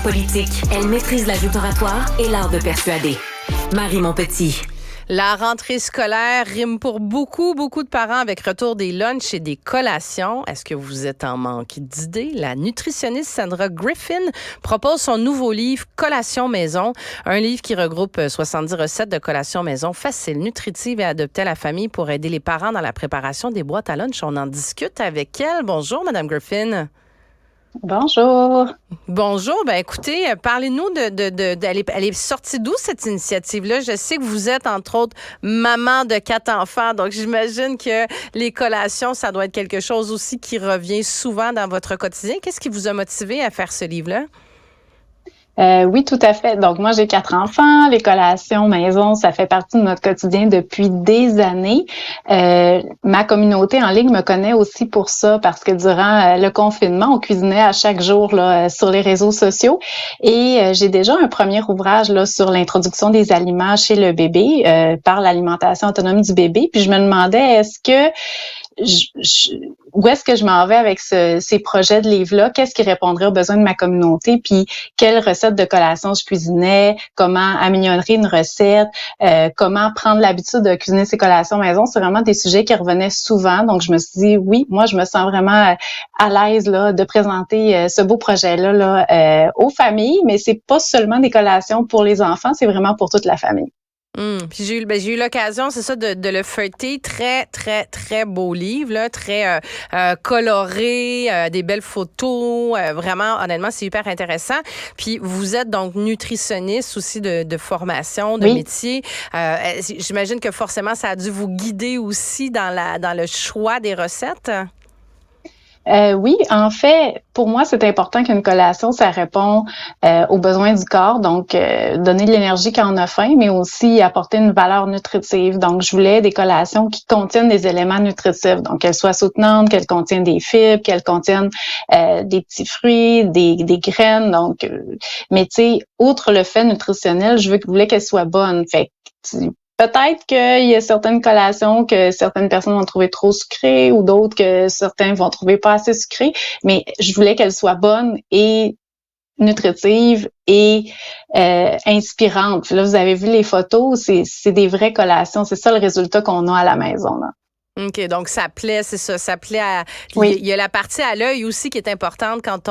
politique, elle maîtrise la joute oratoire et l'art de persuader. Marie Montpetit. La rentrée scolaire rime pour beaucoup de parents avec retour des lunchs et des collations. Est-ce que vous êtes en manque d'idées? La nutritionniste Sandra Griffin propose son nouveau livre « Collation maison », un livre qui regroupe 70 recettes de collations maison faciles, nutritives et adaptées à la famille pour aider les parents dans la préparation des boîtes à lunch. On en discute avec elle. Bonjour, Madame Griffin. Bonjour. Bonjour. Ben écoutez, parlez-nous elle est sortie d'où cette initiative-là? Je sais que vous êtes, entre autres, maman de 4 enfants, donc j'imagine que les collations, ça doit être quelque chose aussi qui revient souvent dans votre quotidien. Qu'est-ce qui vous a motivé à faire ce livre-là? Oui, tout à fait. Donc, moi, j'ai 4 enfants. Les collations maison, ça fait partie de notre quotidien depuis des années. Ma communauté en ligne me connaît aussi pour ça parce que durant le confinement, on cuisinait à chaque jour là, sur les réseaux sociaux. Et j'ai déjà un premier ouvrage là sur l'introduction des aliments chez le bébé par l'alimentation autonome du bébé. Puis je me demandais, où est-ce que je m'en vais avec ces projets de livres-là? Qu'est-ce qui répondrait aux besoins de ma communauté? Puis, quelles recettes de collation je cuisinais? Comment améliorer une recette? Comment prendre l'habitude de cuisiner ces collations maison? C'est vraiment des sujets qui revenaient souvent. Donc, je me suis dit, oui, moi, je me sens vraiment à l'aise là de présenter ce beau projet-là là, aux familles. Mais c'est pas seulement des collations pour les enfants, c'est vraiment pour toute la famille. Puis j'ai eu l'occasion, c'est ça, de le feuilleter. Très beau livre, là, très coloré, des belles photos. Vraiment, honnêtement, c'est hyper intéressant. Puis vous êtes donc nutritionniste aussi de formation, de métier. J'imagine que forcément, ça a dû vous guider aussi dans le choix des recettes. Oui, en fait, pour moi, c'est important qu'une collation, ça répond aux besoins du corps, donc donner de l'énergie quand on a faim, mais aussi apporter une valeur nutritive. Donc, je voulais des collations qui contiennent des éléments nutritifs, donc qu'elles soient soutenantes, qu'elles contiennent des fibres, qu'elles contiennent des petits fruits, des graines. Donc, mais tu sais, outre le fait nutritionnel, je voulais qu'elles soient bonnes. Fait que peut-être qu'il y a certaines collations que certaines personnes vont trouver trop sucrées ou d'autres que certains vont trouver pas assez sucrées, mais je voulais qu'elles soient bonnes et nutritives et inspirantes. Là, vous avez vu les photos, c'est des vraies collations. C'est ça le résultat qu'on a à la maison, là. OK, donc ça plaît, c'est ça. Ça plaît à. Oui. Il y a la partie à l'œil aussi qui est importante quand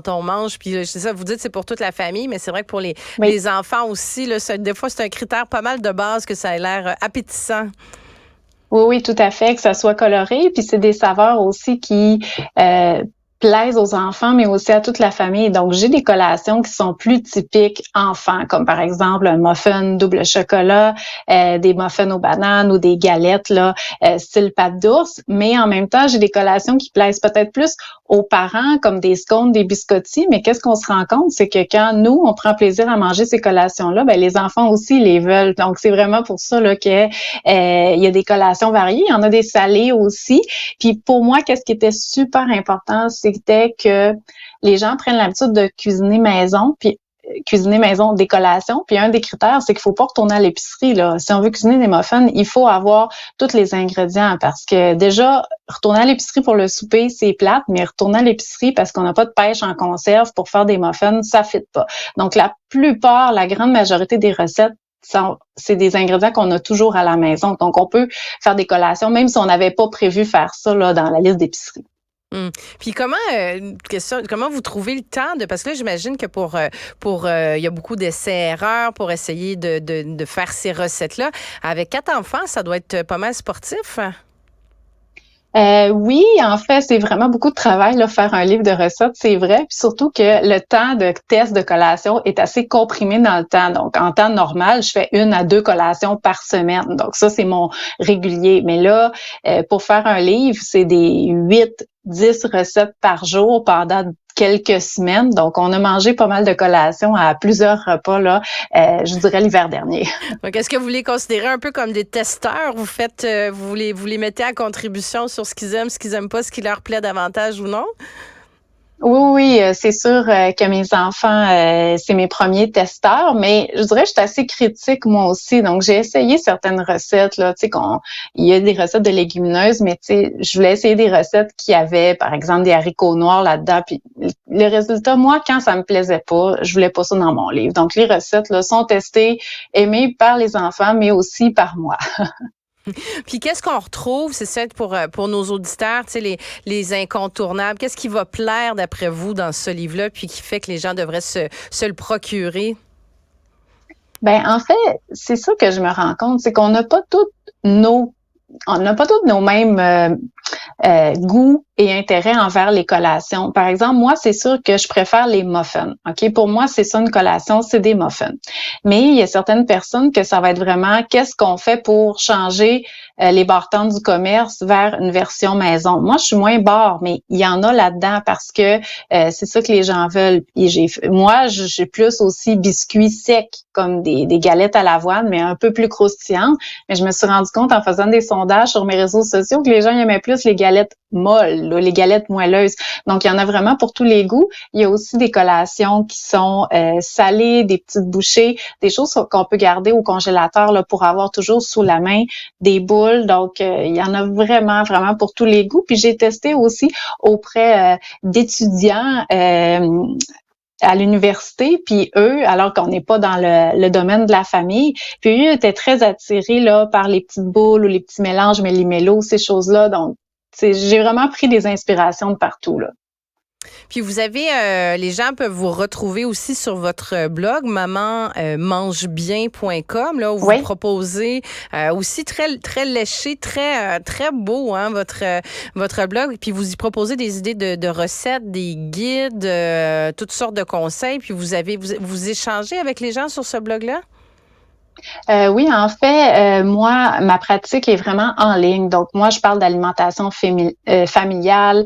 on mange. Puis c'est ça, vous dites c'est pour toute la famille, mais c'est vrai que pour les enfants aussi, là, des fois, c'est un critère pas mal de base que ça ait l'air appétissant. Oui, tout à fait, que ça soit coloré. Puis c'est des saveurs aussi qui plaisent aux enfants, mais aussi à toute la famille. Donc, j'ai des collations qui sont plus typiques enfants, comme par exemple un muffin double chocolat, des muffins aux bananes ou des galettes là, style pâte d'ours. Mais en même temps, j'ai des collations qui plaisent peut-être plus aux parents, comme des scones, des biscottis. Mais qu'est-ce qu'on se rend compte, c'est que quand nous, on prend plaisir à manger ces collations-là, ben les enfants aussi les veulent. Donc, c'est vraiment pour ça là que il y a des collations variées. Il y en a des salées aussi. Puis pour moi, qu'est-ce qui était super important, c'était que les gens prennent l'habitude de cuisiner maison, puis cuisiner maison des collations. Puis un des critères, c'est qu'il faut pas retourner à l'épicerie, là. Si on veut cuisiner des muffins, il faut avoir tous les ingrédients parce que déjà, retourner à l'épicerie pour le souper, c'est plate, mais retourner à l'épicerie parce qu'on n'a pas de pêche en conserve pour faire des muffins, ça fit pas. Donc la grande majorité des recettes, c'est des ingrédients qu'on a toujours à la maison. Donc, on peut faire des collations, même si on n'avait pas prévu faire ça là, dans la liste d'épicerie. Puis comment vous trouvez le temps parce que là, j'imagine que pour il y a beaucoup d'essais-erreurs pour essayer de faire ces recettes-là. Avec 4 enfants, ça doit être pas mal sportif. Oui, en fait, c'est vraiment beaucoup de travail, là, faire un livre de recettes, c'est vrai. Puis surtout que le temps de test de collation est assez comprimé dans le temps. Donc, en temps normal, je fais 1 à 2 collations par semaine. Donc, ça, c'est mon régulier. Mais là, pour faire un livre, c'est des 8-10 recettes par jour pendant quelques semaines. Donc, on a mangé pas mal de collations à plusieurs repas, là, je dirais l'hiver dernier. Donc, est-ce que vous les considérez un peu comme des testeurs? Vous les mettez à contribution sur ce qu'ils aiment pas, ce qui leur plaît davantage ou non? Oui, c'est sûr que mes enfants, c'est mes premiers testeurs, mais je dirais que je suis assez critique moi aussi. Donc, j'ai essayé certaines recettes, là, tu sais, il y a des recettes de légumineuses, mais tu sais, je voulais essayer des recettes qui avaient, par exemple, des haricots noirs là-dedans, puis le résultat, moi, quand ça me plaisait pas, je voulais pas ça dans mon livre. Donc, les recettes là, sont testées, aimées par les enfants, mais aussi par moi. Puis qu'est-ce qu'on retrouve, c'est ça pour nos auditeurs, tu sais, les incontournables. Qu'est-ce qui va plaire d'après vous dans ce livre-là, puis qui fait que les gens devraient se le procurer? Ben en fait, c'est ça que je me rends compte, c'est qu'on n'a pas toutes nos mêmes goûts et intérêts envers les collations. Par exemple, moi, c'est sûr que je préfère les muffins. OK? Pour moi, c'est ça une collation, c'est des muffins. Mais il y a certaines personnes que ça va être vraiment qu'est-ce qu'on fait pour changer les bartends du commerce vers une version maison. Moi, je suis moins bar, mais il y en a là-dedans parce que c'est ça que les gens veulent. Et moi, j'ai plus aussi biscuits secs comme des galettes à l'avoine, mais un peu plus croustillantes. Mais je me suis rendu compte en faisant des sondages sur mes réseaux sociaux que les gens aimaient plus les galettes molles, là, les galettes moelleuses. Donc, il y en a vraiment pour tous les goûts. Il y a aussi des collations qui sont salées, des petites bouchées, des choses qu'on peut garder au congélateur là, pour avoir toujours sous la main des boules. Donc, il y en a vraiment, vraiment pour tous les goûts. Puis, j'ai testé aussi auprès d'étudiants à l'université, puis eux, alors qu'on n'est pas dans le domaine de la famille, puis eux étaient très attirés là par les petites boules ou les petits mélanges méli-mélo, ces choses-là. Donc, j'ai vraiment pris des inspirations de partout là. Puis vous avez, les gens peuvent vous retrouver aussi sur votre blog mamanmangebien.com là où vous proposez aussi très très léché, très beau hein votre blog. Puis vous y proposez des idées de recettes, des guides, toutes sortes de conseils. Puis vous échangez avec les gens sur ce blog-là? Oui, en fait, moi, ma pratique est vraiment en ligne. Donc, moi, je parle d'alimentation familiale,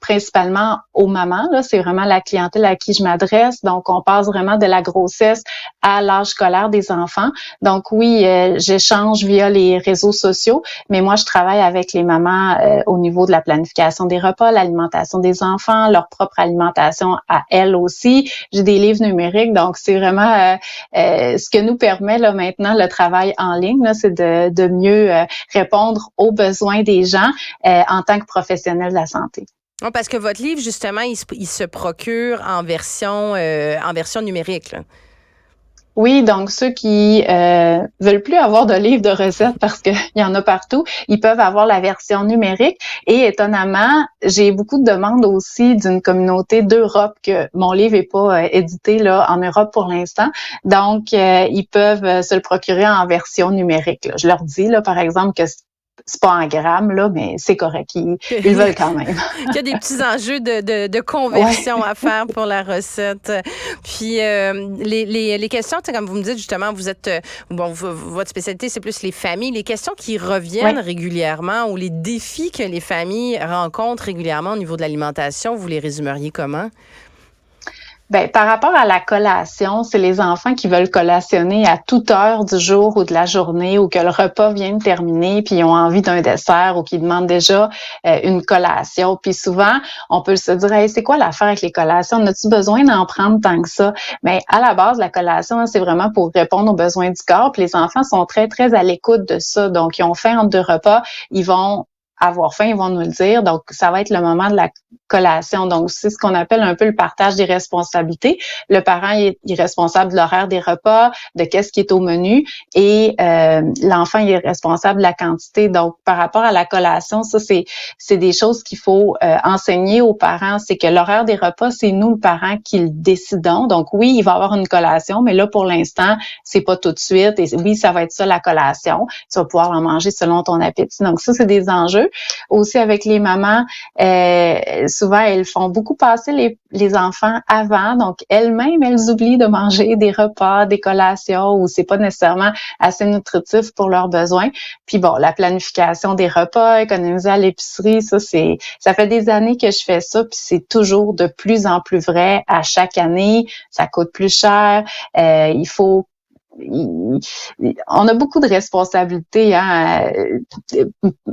principalement aux mamans. Là, c'est vraiment la clientèle à qui je m'adresse. Donc, on passe vraiment de la grossesse à l'âge scolaire des enfants. Donc, oui, j'échange via les réseaux sociaux, mais moi, je travaille avec les mamans au niveau de la planification des repas, l'alimentation des enfants, leur propre alimentation à elles aussi. J'ai des livres numériques, donc c'est vraiment ce que nous permet là maintenant le travail en ligne, là, c'est de mieux répondre aux besoins des gens en tant que professionnels de la santé. Oui, parce que votre livre, justement, il se procure en version numérique. Là. Oui, donc ceux qui veulent plus avoir de livres de recettes parce qu'il y en a partout, ils peuvent avoir la version numérique. Et étonnamment, j'ai beaucoup de demandes aussi d'une communauté d'Europe que mon livre est pas édité là en Europe pour l'instant. Donc, ils peuvent se le procurer en version numérique. Là. Je leur dis là, par exemple, que c'est pas en grammes, là, mais c'est correct. Ils veulent quand même. Il y a des petits enjeux de conversion à faire pour la recette. Puis, les questions, comme vous me dites, justement, vous êtes, votre spécialité, c'est plus les familles. Les questions qui reviennent régulièrement ou les défis que les familles rencontrent régulièrement au niveau de l'alimentation, vous les résumeriez comment? Ben, par rapport à la collation, c'est les enfants qui veulent collationner à toute heure du jour ou de la journée ou que le repas vient de terminer puis ils ont envie d'un dessert ou qui demandent déjà une collation. Puis souvent, on peut se dire hey, c'est quoi l'affaire avec les collations? As-tu besoin d'en prendre tant que ça? Mais à la base, la collation, hein, c'est vraiment pour répondre aux besoins du corps. Puis les enfants sont très, très à l'écoute de ça. Donc, ils ont faim entre deux repas, ils vont avoir faim, ils vont nous le dire. Donc, ça va être le moment de la collation. Donc, c'est ce qu'on appelle un peu le partage des responsabilités. Le parent est responsable de l'horaire des repas, de qu'est-ce qui est au menu et l'enfant est responsable de la quantité. Donc, par rapport à la collation, ça, c'est des choses qu'il faut enseigner aux parents. C'est que l'horaire des repas, c'est nous, le parent, qui le décidons. Donc, oui, il va y avoir une collation, mais là, pour l'instant, c'est pas tout de suite. Et oui, ça va être ça, la collation. Tu vas pouvoir en manger selon ton appétit. Donc, ça, c'est des enjeux. Aussi avec les mamans, souvent elles font beaucoup passer les enfants avant, donc elles-mêmes elles oublient de manger des repas, des collations où c'est pas nécessairement assez nutritif pour leurs besoins. Puis bon, la planification des repas, économiser à l'épicerie, ça fait des années que je fais ça, puis c'est toujours de plus en plus vrai à chaque année. Ça coûte plus cher, on a beaucoup de responsabilités, hein,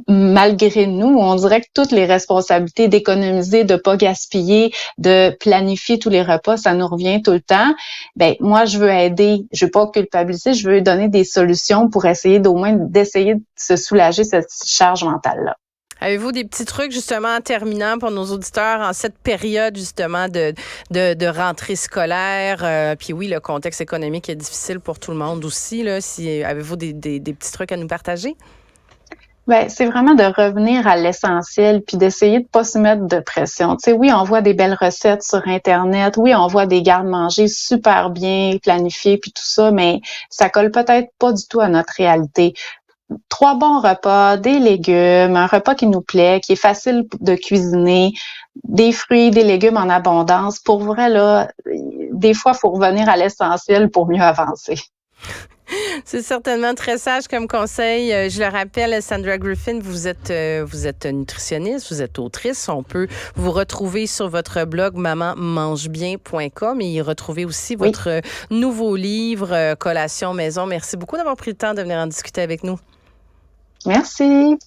malgré nous. On dirait que toutes les responsabilités d'économiser, de pas gaspiller, de planifier tous les repas, ça nous revient tout le temps. Ben moi, je veux aider, je veux pas culpabiliser, je veux donner des solutions pour essayer d'essayer de se soulager cette charge mentale-là. Avez-vous des petits trucs, justement, en terminant pour nos auditeurs en cette période, justement, de rentrée scolaire? Puis oui, le contexte économique est difficile pour tout le monde aussi. Là. Avez-vous des petits trucs à nous partager? Ben, c'est vraiment de revenir à l'essentiel puis d'essayer de pas se mettre de pression. Tu sais, oui, on voit des belles recettes sur Internet. Oui, on voit des garde-manger super bien planifiés puis tout ça, mais ça colle peut-être pas du tout à notre réalité. 3 bons repas, des légumes, un repas qui nous plaît, qui est facile de cuisiner, des fruits, des légumes en abondance. Pour vrai, là, des fois, il faut revenir à l'essentiel pour mieux avancer. C'est certainement très sage comme conseil. Je le rappelle, Sandra Griffin, vous êtes nutritionniste, vous êtes autrice. On peut vous retrouver sur votre blog mamanmangebien.com et y retrouver aussi votre nouveau livre, Collation Maison. Merci beaucoup d'avoir pris le temps de venir en discuter avec nous. Merci.